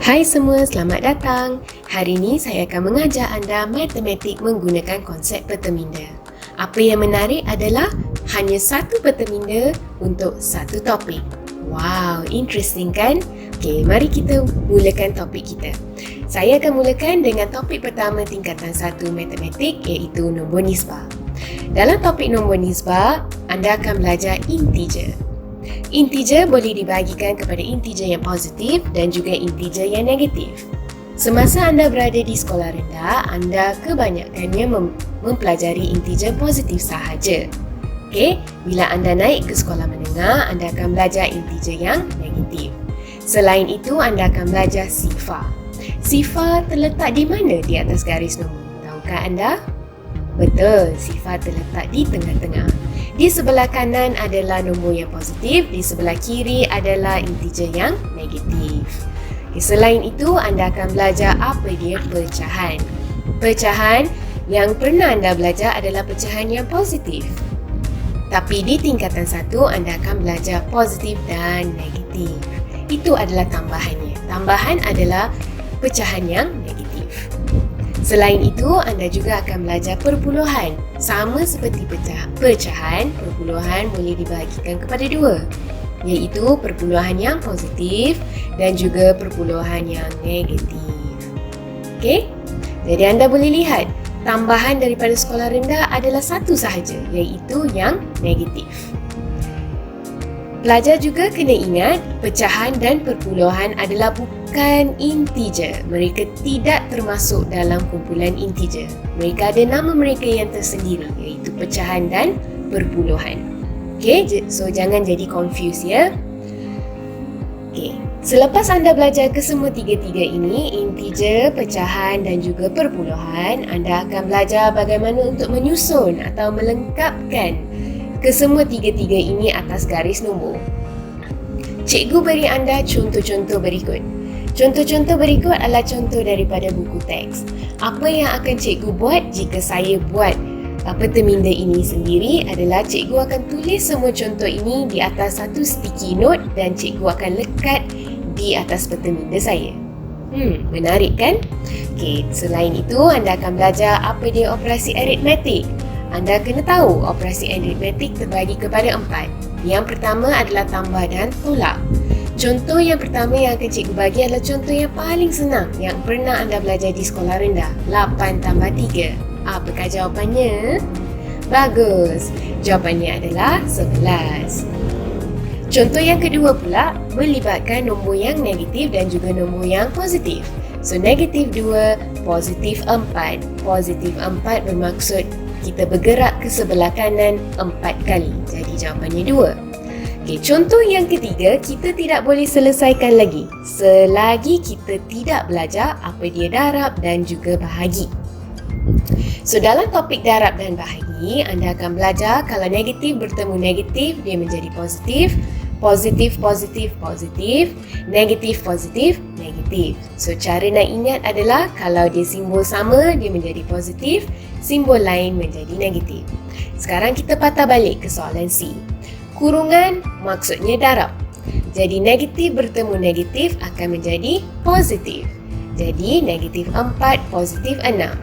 Hai semua, selamat datang. Hari ini saya akan mengajar anda matematik menggunakan konsep peteminda. Apa yang menarik adalah hanya satu peteminda untuk satu topik. Wow, interesting kan? Okey, mari kita mulakan topik kita. Saya akan mulakan dengan topik pertama tingkatan 1 matematik iaitu nombor nisbah. Dalam topik nombor nisbah, anda akan belajar integer. Integer boleh dibahagikan kepada integer yang positif dan juga integer yang negatif. Semasa anda berada di sekolah rendah, anda kebanyakannya mempelajari integer positif sahaja. Okey, bila anda naik ke sekolah menengah, anda akan belajar integer yang negatif. Selain itu, anda akan belajar sifar. Sifar terletak di mana di atas garis nombor? Tahukah anda? Betul, sifar terletak di tengah-tengah. Di sebelah kanan adalah nombor yang positif, di sebelah kiri adalah integer yang negatif. Selain itu, anda akan belajar apa dia pecahan. Pecahan yang pernah anda belajar adalah pecahan yang positif. Tapi di tingkatan 1, anda akan belajar positif dan negatif. Itu adalah tambahannya. Tambahan adalah pecahan yang negatif. Selain itu, anda juga akan belajar perpuluhan. Sama seperti pecahan, perpuluhan boleh dibahagikan kepada dua, iaitu perpuluhan yang positif dan juga perpuluhan yang negatif. Okey? Jadi anda boleh lihat, tambahan daripada sekolah rendah adalah satu sahaja, iaitu yang negatif. Pelajar juga kena ingat, pecahan dan perpuluhan adalah bukan integer. Mereka tidak termasuk dalam kumpulan integer. Mereka ada nama mereka yang tersendiri, iaitu pecahan dan perpuluhan. Okey, so jangan jadi confused ya. Okey, selepas anda belajar kesemua tiga-tiga ini, integer, pecahan dan juga perpuluhan, anda akan belajar bagaimana untuk menyusun atau melengkapkan kesemua tiga-tiga ini atas garis nombor. Cikgu beri anda contoh-contoh berikut. Contoh-contoh berikut adalah contoh daripada buku teks. Apa yang akan cikgu buat jika saya buat peteminda ini sendiri adalah cikgu akan tulis semua contoh ini di atas satu sticky note dan cikgu akan lekat di atas peteminda saya. Menarik kan? Okey, selain itu anda akan belajar apa dia operasi aritmetik. Anda kena tahu operasi aritmetik terbagi kepada 4. Yang pertama adalah tambah dan tolak. Contoh yang pertama yang akan cikgu bagi adalah contoh yang paling senang yang pernah anda belajar di sekolah rendah. 8 tambah 3. Apakah jawapannya? Bagus. Jawapannya adalah 11. Contoh yang kedua pula melibatkan nombor yang negatif dan juga nombor yang positif. So, negatif 2, positif 4. Positif 4 bermaksud kita bergerak ke sebelah kanan 4 kali. Jadi jawapannya 2. Okey, contoh yang ketiga, kita tidak boleh selesaikan lagi selagi kita tidak belajar apa dia darab dan juga bahagi. So, dalam topik darab dan bahagi, anda akan belajar kalau negatif bertemu negatif, dia menjadi positif. Positif, positif, positif. Negatif, positif, negatif. So, cara nak ingat adalah kalau dia simbol sama, dia menjadi positif. Simbol lain menjadi negatif. Sekarang kita patah balik ke soalan C. Kurungan maksudnya darab. Jadi negatif bertemu negatif akan menjadi positif. Jadi negatif 4, positif 6.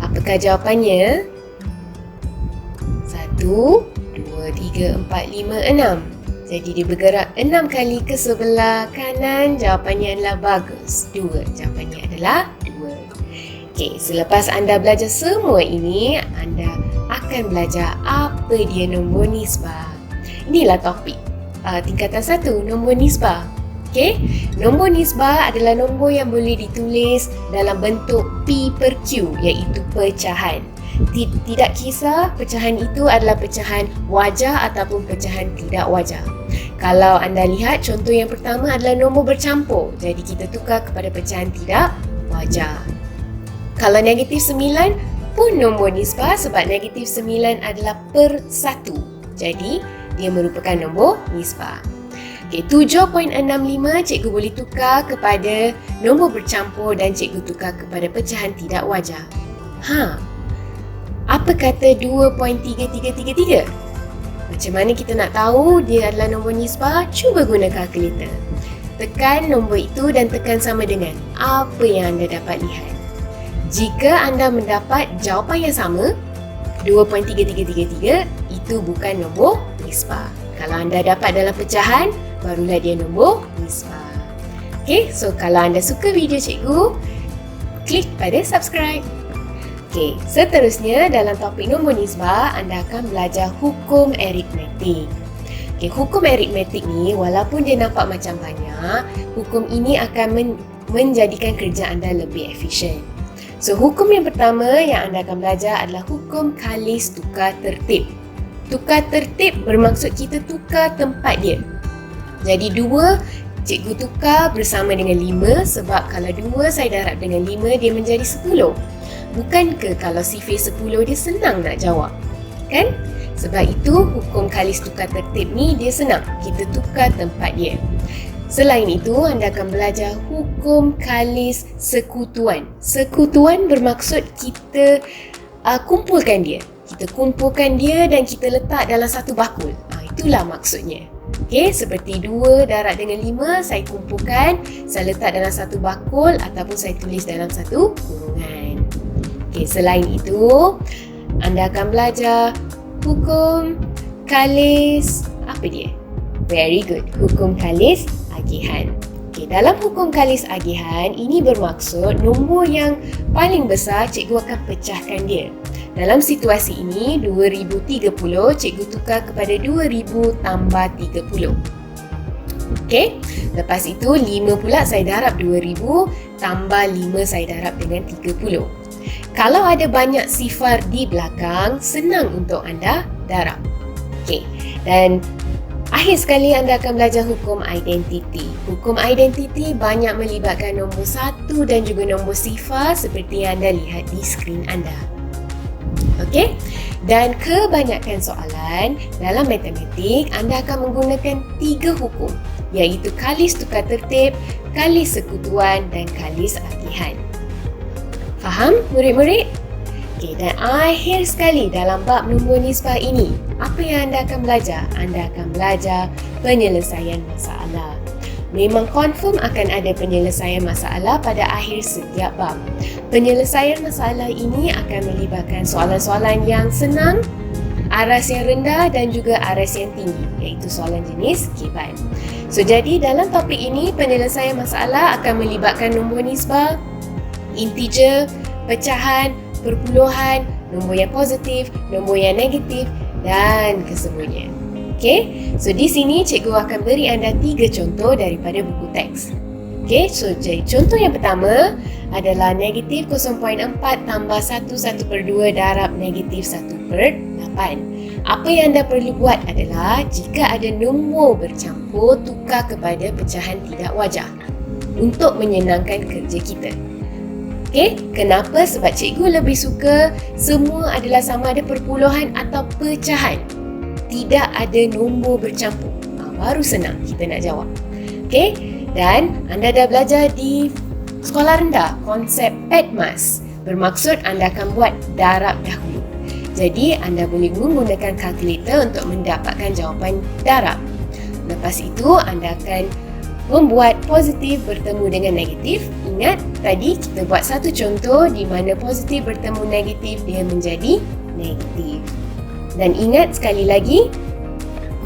Apakah jawapannya? 1, 2, 3, 4, 5, 6. Jadi dia bergerak 6 kali ke sebelah kanan. Jawapannya adalah bagus. 2. Jawapannya adalah 2. Okey, selepas anda belajar semua ini, anda akan belajar apa dia nombor nisbah. Inilah topik tingkatan 1, nombor nisbah. Okey, nombor nisbah adalah nombor yang boleh ditulis dalam bentuk P per Q, iaitu pecahan. Tidak kisah pecahan itu adalah pecahan wajar ataupun pecahan tidak wajar. Kalau anda lihat, contoh yang pertama adalah nombor bercampur. Jadi kita tukar kepada pecahan tidak wajar. Kalau negatif 9 pun nombor nisbah sebab negatif 9 adalah per 1. Jadi dia merupakan nombor nisbah. Okey, 7.65 cikgu boleh tukar kepada nombor bercampur dan cikgu tukar kepada pecahan tidak wajar. Apa kata 2.3333? Macam mana kita nak tahu dia adalah nombor nisbah? Cuba guna kalkulator. Tekan nombor itu dan tekan sama dengan apa yang anda dapat lihat. Jika anda mendapat jawapan yang sama, 2.3333, itu bukan nombor nisbah. Kalau anda dapat dalam pecahan, barulah dia nombor nisbah. Okay, so kalau anda suka video cikgu, klik pada subscribe. Okay, seterusnya dalam topik nombor nisbah, anda akan belajar hukum aritmetik. Okay, hukum aritmetik ni walaupun dia nampak macam banyak, hukum ini akan menjadikan kerja anda lebih efisien. So, hukum yang pertama yang anda akan belajar adalah hukum kalis tukar tertib. Tukar tertib bermaksud kita tukar tempat dia. Jadi 2 cikgu tukar bersama dengan 5 sebab kalau 2 saya darab dengan 5 dia menjadi 10. Bukankah kalau sifir 10 dia senang nak jawab? Kan? Sebab itu hukum kalis tukar tertib ni dia senang. Kita tukar tempat dia. Selain itu, anda akan belajar hukum kalis sekutuan. Sekutuan bermaksud kita kumpulkan dia. Kita kumpulkan dia dan kita letak dalam satu bakul. Itulah maksudnya. Okey, seperti 2 darab dengan 5, saya kumpulkan, saya letak dalam satu bakul ataupun saya tulis dalam satu kurungan. Okey, selain itu, anda akan belajar hukum kalis, apa dia? Very good. Hukum kalis agihan. Okay, dalam hukum kalis agihan, ini bermaksud nombor yang paling besar cikgu akan pecahkan dia. Dalam situasi ini, 2030 cikgu tukar kepada 2000 tambah 30. Okay, lepas itu 5 pula saya darab 2000 tambah 5 saya darab dengan 30. Kalau ada banyak sifar di belakang, senang untuk anda darab. Okay, dan akhir sekali anda akan belajar hukum identiti. Hukum identiti banyak melibatkan nombor 1 dan juga nombor sifar seperti yang anda lihat di skrin anda. Okey? Dan kebanyakan soalan dalam matematik anda akan menggunakan 3 hukum, iaitu kalis tukar tertib, kalis sekutuan dan kalis agihan. Faham murid-murid? Okey, dan akhir sekali dalam bab nombor nisbah ini, apa yang anda akan belajar? Anda akan belajar penyelesaian masalah. Memang confirm akan ada penyelesaian masalah pada akhir setiap bab. Penyelesaian masalah ini akan melibatkan soalan-soalan yang senang, aras yang rendah dan juga aras yang tinggi, iaitu soalan jenis kibat. So, jadi dalam topik ini, penyelesaian masalah akan melibatkan nombor nisbah, integer, pecahan, perpuluhan, nombor yang positif, nombor yang negatif dan kesemuanya. Okey, so di sini cikgu akan beri anda 3 contoh daripada buku teks. Okey, so contoh yang pertama adalah negatif 0.4 tambah 1/2 darab negatif 1/8. Apa yang anda perlu buat adalah jika ada nombor bercampur, tukar kepada pecahan tidak wajar untuk menyenangkan kerja kita. Okey, kenapa? Sebab cikgu lebih suka semua adalah sama ada perpuluhan atau pecahan. Tidak ada nombor bercampur. Baru senang kita nak jawab. Okey, dan anda dah belajar di sekolah rendah konsep PEDMAS. Bermaksud anda akan buat darab dahulu. Jadi anda boleh menggunakan kalkulator untuk mendapatkan jawapan darab. Lepas itu anda akan membuat positif bertemu dengan negatif. Ingat tadi kita buat satu contoh di mana positif bertemu negatif dia menjadi negatif. Dan ingat sekali lagi,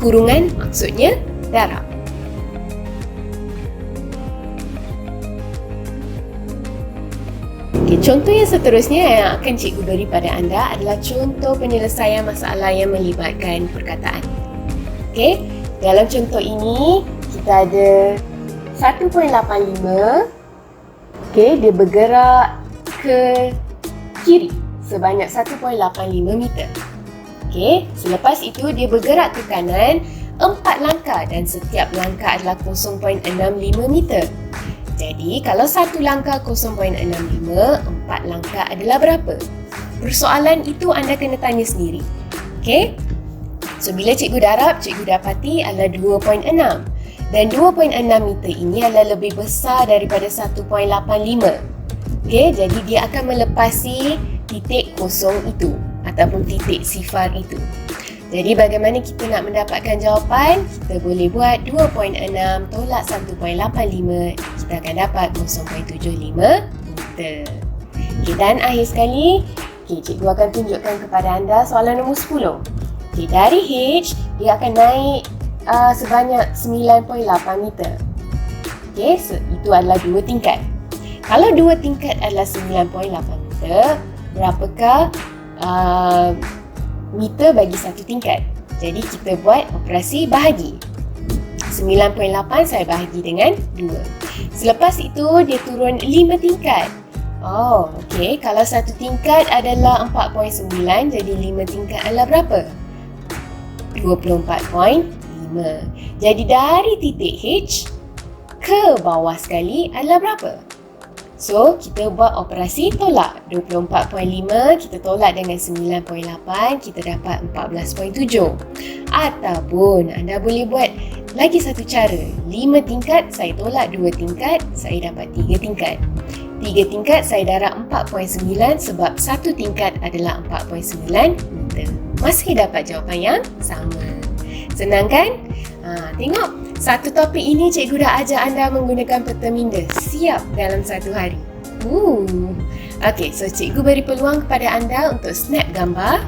kurungan maksudnya darab. Okay, contoh yang seterusnya yang akan cikgu beri pada anda adalah contoh penyelesaian masalah yang melibatkan perkataan. Okay, dalam contoh ini kita ada 1.85. Okay, dia bergerak ke kiri sebanyak 1.85 meter. Okey, selepas itu dia bergerak ke kanan 4 langkah dan setiap langkah adalah 0.65 meter. Jadi, kalau satu langkah 0.65, 4 langkah adalah berapa? Persoalan itu anda kena tanya sendiri. Okey? So, bila cikgu darab, cikgu dapati adalah 2.6. Dan 2.6 meter ini adalah lebih besar daripada 1.85. Okey, jadi dia akan melepasi titik kosong itu ataupun titik sifar itu. Jadi bagaimana kita nak mendapatkan jawapan? Kita boleh buat 2.6 tolak 1.85. Kita akan dapat 0.75 meter. Okay, dan akhir sekali, cikgu akan tunjukkan kepada anda soalan nombor 10. Okay, dari H, dia akan naik sebanyak 9.8 meter. Okay, so itu adalah 2 tingkat. Kalau 2 tingkat adalah 9.8 meter, berapakah meter bagi 1 tingkat? Jadi kita buat operasi bahagi. 9.8 saya bahagi dengan 2. Selepas itu dia turun 5 tingkat. Oh, okey. Kalau 1 tingkat adalah 4.9, jadi 5 tingkat adalah berapa? 24.5. Jadi dari titik H ke bawah sekali adalah berapa? So, kita buat operasi tolak. 24.5 kita tolak dengan 9.8, kita dapat 14.7. Ataupun anda boleh buat lagi satu cara. 5 tingkat, saya tolak 2 tingkat, saya dapat 3 tingkat. 3 tingkat, saya darab 4.9 sebab 1 tingkat adalah 4.9 meter. Masih dapat jawapan yang sama. Senang kan? Tengok, satu topik ini cikgu dah ajar anda menggunakan peta minda siap dalam satu hari. Okey, so cikgu beri peluang kepada anda untuk snap gambar.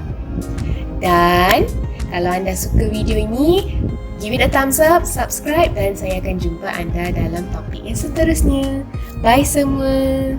Dan kalau anda suka video ini, give it a thumbs up, subscribe dan saya akan jumpa anda dalam topik yang seterusnya. Bye semua.